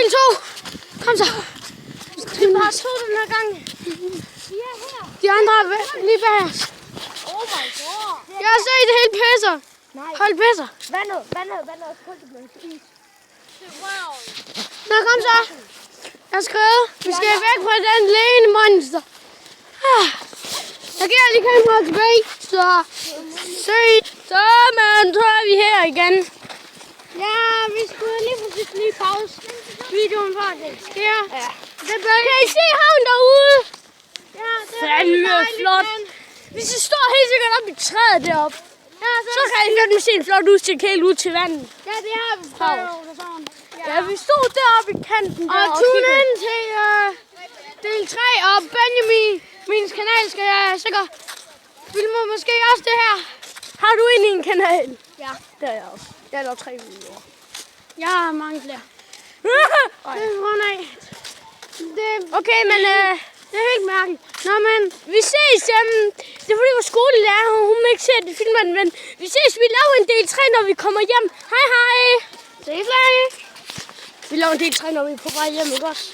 Del 2. Kom så. Det er bare 2 den her gang. Vi er her. De andre er lige bag os. Oh my god. Jeg har set det hele pisser. Nej. Hold pisser. Vandet er koldt, det bliver is. Wow. Nå, kom så. Jeg har skrevet, vi skal væk fra den lægende monster. Jeg giver lige kameraet tilbage, så søg. Så man, så er vi her igen. Ja, vi skulle lige præcis lige pause videoen for, at det sker. Ja. Kan I se havnen derude? Ja, det er rigtig flot. Hvis I står helt sikkert op i træet deroppe, ja, så kan I godt se en flot udsigt helt ud til vandet. Ja, det har vi prøvet. Ja, vi stod deroppe i kanten der og tune ind til del 3, og Benjamin, min kanal, skal jeg sikkert filme måske også det her. Har du egentlig en kanal? Ja, det er jeg også. Jeg laver 3 videoer. Jeg har mange flere. Det er grund af. Okay, men det er helt mærkeligt. Nå, men vi ses. Det er fordi vores skolelærer, hun må ikke se, at det filmer den, men vi ses. Vi laver en del 3, når vi kommer hjem. Hej, hej. Ses længe. Vi laver en del 3, når vi er på vej hjem, ikke også?